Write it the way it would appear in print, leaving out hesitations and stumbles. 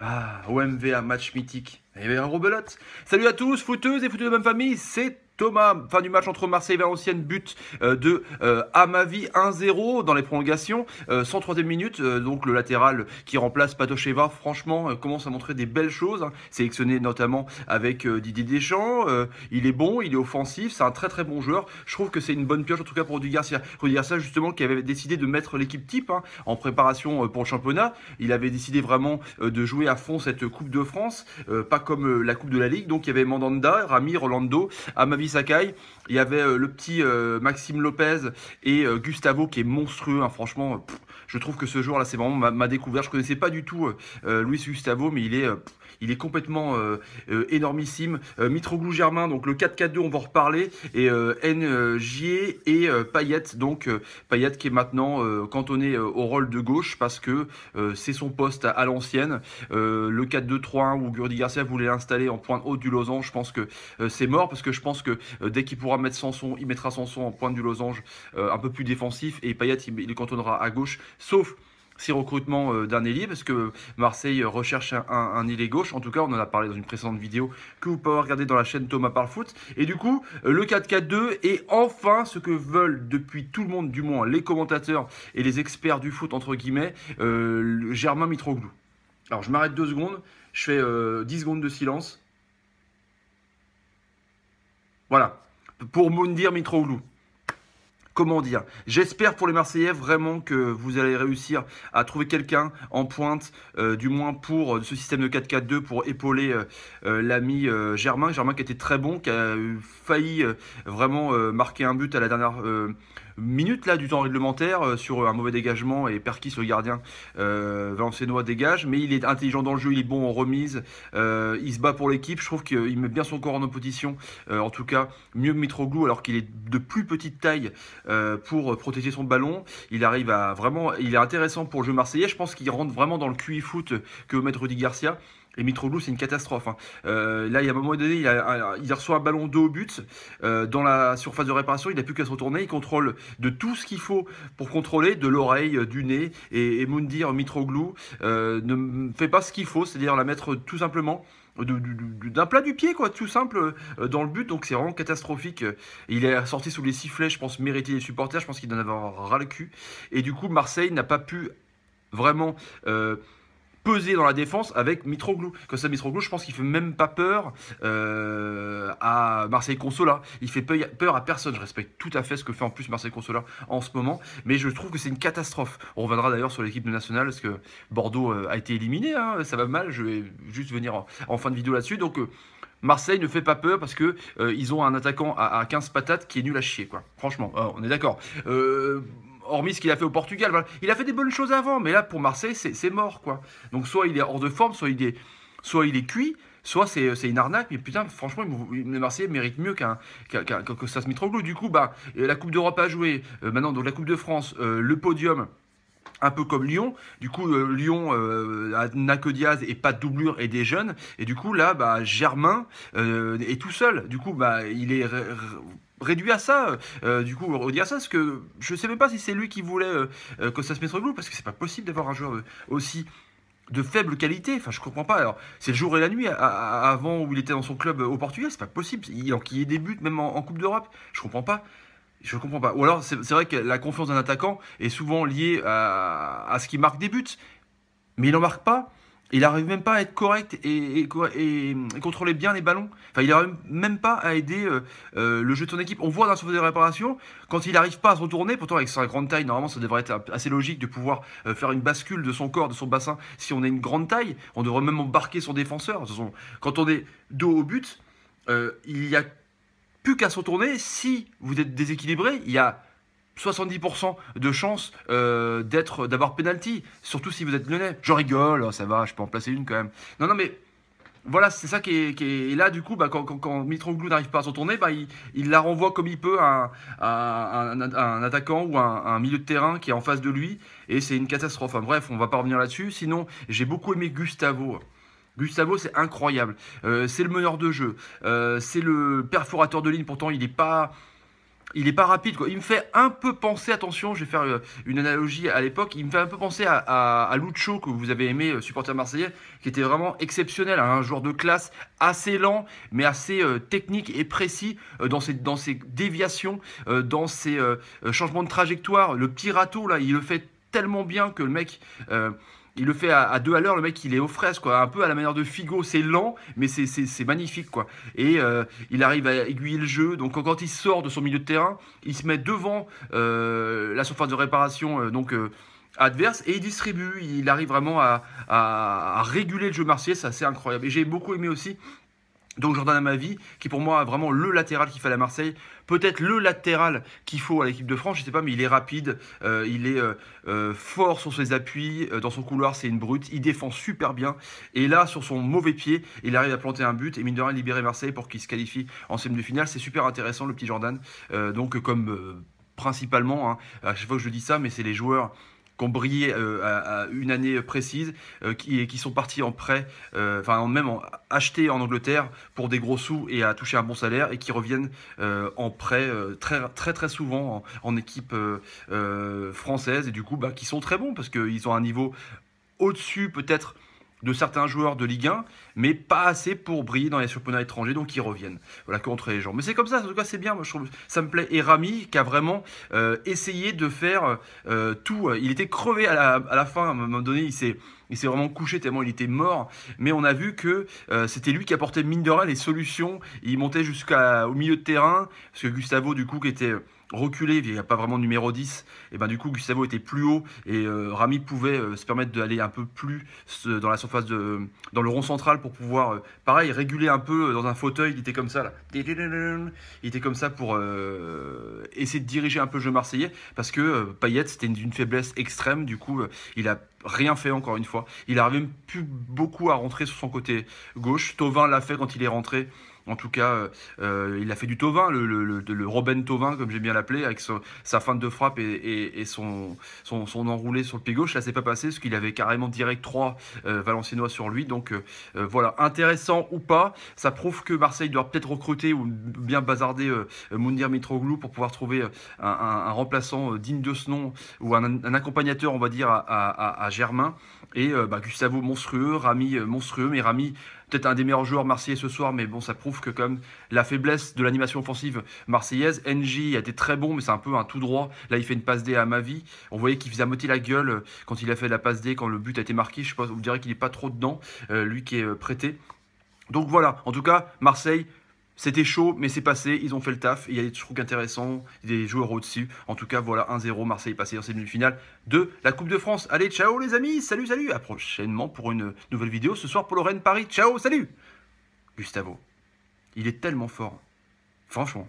Ah, OMV, un match mythique. Il y avait un rebelote. Salut à tous, footeuses et footeux de même famille, c'est Thomas. Fin du match entre Marseille et Valenciennes, but de Amavi 1-0 dans les prolongations, 103e minute. Donc le latéral qui remplace Patocheva, franchement, commence à montrer des belles choses, hein. Sélectionné notamment avec Didier Deschamps. Il est bon, il est offensif, c'est un très très bon joueur. Je trouve que c'est une bonne pioche en tout cas pour Rudy Garcia. Rudy Garcia justement qui avait décidé de mettre l'équipe type, hein, en préparation pour le championnat. Il avait décidé vraiment de jouer à fond cette Coupe de France, pas comme la Coupe de la Ligue. Donc il y avait Mandanda, Rami, Rolando, Amavi Sakai. Il y avait le petit Maxime Lopez et Gustavo qui est monstrueux, hein, franchement. Je trouve que ce joueur-là, c'est vraiment ma découverte. Je connaissais pas du tout Luis Gustavo, mais il est complètement énormissime. Mitroglou Germain, donc le 4-4-2, on va en reparler. Et Ngier et Payet, donc Payet qui est maintenant cantonné au rôle de gauche parce que c'est son poste à l'ancienne. Le 4-2-3-1 où Rudy Garcia voulait l'installer en pointe haute du losange, je pense que c'est mort parce que je pense que dès qu'il pourra mettre Sanson, il mettra Sanson en pointe du losange un peu plus défensif et Payet il cantonnera à gauche, sauf si recrutement d'un ailier, parce que Marseille recherche un ailier gauche. En tout cas, on en a parlé dans une précédente vidéo que vous pouvez regarder dans la chaîne Thomas Parle Foot. Et du coup, le 4-4-2 est enfin ce que veulent depuis tout le monde, du moins les commentateurs et les experts du foot, entre guillemets, Germain Mitroglou. Alors, je m'arrête 2 secondes, je fais 10 secondes de silence. Voilà, pour Moundir Mitroglou. Comment dire, j'espère pour les Marseillais vraiment que vous allez réussir à trouver quelqu'un en pointe, du moins pour ce système de 4-4-2 pour épauler l'ami Germain. Germain qui était très bon, qui a failli vraiment marquer un but à la dernière minute là, du temps réglementaire sur un mauvais dégagement et Perkis, le gardien valenciennois, dégage. Mais il est intelligent dans le jeu, il est bon en remise, il se bat pour l'équipe. Je trouve qu'il met bien son corps en opposition, en tout cas mieux que Mitroglou alors qu'il est de plus petite taille pour protéger son ballon. Il arrive à vraiment, il est intéressant pour le jeu marseillais. Je pense qu'il rentre vraiment dans le QI foot que veut mettre Rudy Garcia. Et Mitroglou, c'est une catastrophe, hein. Là, il y a un moment donné, il reçoit un ballon dos au but dans la surface de réparation. Il n'a plus qu'à se retourner. Il contrôle de tout ce qu'il faut pour contrôler, de l'oreille, du nez. Et Moundir Mitroglou ne fait pas ce qu'il faut, c'est-à-dire la mettre tout simplement d'un plat du pied, quoi, tout simple, dans le but. Donc c'est vraiment catastrophique. Il est sorti sous les sifflets, je pense, mérité des supporters. Je pense qu'il en avait ras le cul. Et du coup, Marseille n'a pas pu vraiment peser dans la défense avec Mitroglou. Comme ça, Mitroglou, je pense qu'il fait même pas peur à Marseille Consola. Il fait peur à personne. Je respecte tout à fait ce que fait en plus Marseille Consola en ce moment, mais je trouve que c'est une catastrophe. On reviendra d'ailleurs sur l'équipe nationale parce que Bordeaux a été éliminé, hein, ça va mal. Je vais juste venir en fin de vidéo là-dessus. Donc Marseille ne fait pas peur parce que ils ont un attaquant à 15 patates qui est nul à chier, quoi. Franchement, on est d'accord. Hormis ce qu'il a fait au Portugal, voilà. Il a fait des bonnes choses avant, mais là pour Marseille c'est mort, quoi. Donc soit il est hors de forme, soit il est cuit, soit c'est une arnaque. Mais putain, franchement, les Marseillais méritent mieux que ça se Mitroglou. Du coup, bah la Coupe d'Europe a joué, maintenant donc la Coupe de France, le podium. Un peu comme Lyon, du coup Lyon n'a que Diaz et pas de doublure et des jeunes, et du coup là bah, Germain est tout seul, du coup bah, il est réduit à ça, du coup redire à ça, parce que je sais même pas si c'est lui qui voulait que ça se mette au glou, parce que c'est pas possible d'avoir un joueur aussi de faible qualité, enfin je comprends pas. Alors c'est le jour et la nuit avant où il était dans son club au Portugal, c'est pas possible, il enquillait des buts même en Coupe d'Europe, je comprends pas. Je comprends pas. Ou alors, c'est vrai que la confiance d'un attaquant est souvent liée à ce qu'il marque des buts. Mais il n'en marque pas. Il n'arrive même pas à être correct et contrôler bien les ballons. Enfin, il n'arrive même pas à aider le jeu de son équipe. On voit dans la surface de réparation, quand il n'arrive pas à se retourner, pourtant avec sa grande taille, normalement ça devrait être assez logique de pouvoir faire une bascule de son corps, de son bassin. Si on a une grande taille, on devrait même embarquer son défenseur. De toute façon, quand on est dos au but, il y a plus qu'à se retourner. Si vous êtes déséquilibré, il y a 70% de chances d'avoir penalty, surtout si vous êtes lyonnais. Je rigole, ça va, je peux en placer une quand même. Non, non, mais voilà, c'est ça et là, du coup, bah, quand Mitroglou n'arrive pas à se retourner, bah, il la renvoie comme il peut à un attaquant ou un milieu de terrain qui est en face de lui, et c'est une catastrophe. Enfin, bref, on va pas revenir là-dessus. Sinon, j'ai beaucoup aimé Gustavo. Gustavo, c'est incroyable. C'est le meneur de jeu. C'est le perforateur de ligne. Pourtant, il n'est pas il est pas rapide, quoi. Il me fait un peu penser, attention, je vais faire une analogie à l'époque, il me fait un peu penser à Lucho, que vous avez aimé, supporter marseillais, qui était vraiment exceptionnel, hein, un joueur de classe, assez lent, mais assez technique et précis dans ses déviations, dans ses changements de trajectoire. Le petit râteau, là, il le fait tellement bien que le mec... il le fait à 2 à l'heure, le mec il est aux fraises, quoi, un peu à la manière de Figo, c'est lent, mais c'est magnifique, quoi. Et il arrive à aiguiller le jeu, donc quand il sort de son milieu de terrain, il se met devant la surface de réparation, adverse, et il distribue, il arrive vraiment à réguler le jeu marseillais, c'est assez incroyable. Et j'ai beaucoup aimé aussi donc Jordan Amavi, qui pour moi a vraiment le latéral qu'il fallait à Marseille, peut-être le latéral qu'il faut à l'équipe de France, je sais pas, mais il est rapide, il est fort sur ses appuis, dans son couloir c'est une brute, il défend super bien, et là sur son mauvais pied, il arrive à planter un but, et mine de rien libérer Marseille pour qu'il se qualifie en semi de finale, c'est super intéressant le petit Jordan, donc comme principalement, hein, à chaque fois que je dis ça, mais c'est les joueurs qui ont brillé à une année précise, qui sont partis en prêt, achetés en Angleterre pour des gros sous et à toucher un bon salaire, et qui reviennent en prêt très souvent en équipe française, et du coup qui sont très bons parce qu'ils ont un niveau au-dessus peut-être de certains joueurs de Ligue 1, mais pas assez pour briller dans les championnats étrangers, donc ils reviennent. Voilà, contre les gens. Mais c'est comme ça, en tout cas c'est bien, moi, je trouve, ça me plaît. Et Rami, qui a vraiment essayé de faire tout. Il était crevé à la fin, à un moment donné, il s'est vraiment couché tellement il était mort. Mais on a vu que c'était lui qui apportait mine de rien les solutions. Il montait jusqu'au milieu de terrain, parce que Gustavo, du coup, qui était reculé, il n'y a pas vraiment de numéro 10, et ben du coup Gustavo était plus haut, et Rami pouvait se permettre d'aller un peu plus dans la surface dans le rond central pour pouvoir pareil réguler un peu dans un fauteuil. Il était comme ça là, il était comme ça pour essayer de diriger un peu le jeu marseillais, parce que Payet c'était d'une faiblesse extrême, du coup il a rien fait encore une fois, il a même plus beaucoup à rentrer sur son côté gauche. Thauvin l'a fait quand il est rentré. En tout cas, il a fait du Thauvin, le Robben Thauvin, comme j'aime bien l'appeler, avec sa feinte de frappe et son enroulé sur le pied gauche. Là, c'est pas passé, parce qu'il avait carrément direct 3 Valenciennois sur lui. Donc voilà, intéressant ou pas, ça prouve que Marseille doit peut-être recruter ou bien bazarder Mounir Mitroglou pour pouvoir trouver un remplaçant digne de ce nom, ou un accompagnateur, on va dire, à Germain. Et Gustavo monstrueux, Rami monstrueux, mais Rami peut-être un des meilleurs joueurs marseillais ce soir, mais bon, ça prouve que comme la faiblesse de l'animation offensive marseillaise. NJ a été très bon, mais c'est un peu un tout droit. Là, il fait une passe D à Amavi. On voyait qu'il faisait à moitié la gueule quand il a fait la passe D, quand le but a été marqué. Je sais pas, vous direz qu'il n'est pas trop dedans, lui qui est prêté. Donc voilà, en tout cas, Marseille, c'était chaud, mais c'est passé, ils ont fait le taf. Il y a des trucs intéressants, des joueurs au-dessus. En tout cas, voilà, 1-0, Marseille passé en demi-finale de la Coupe de France. Allez, ciao les amis, salut, salut, à prochainement pour une nouvelle vidéo ce soir pour le Rennes Paris. Ciao, salut Gustavo, il est tellement fort, franchement.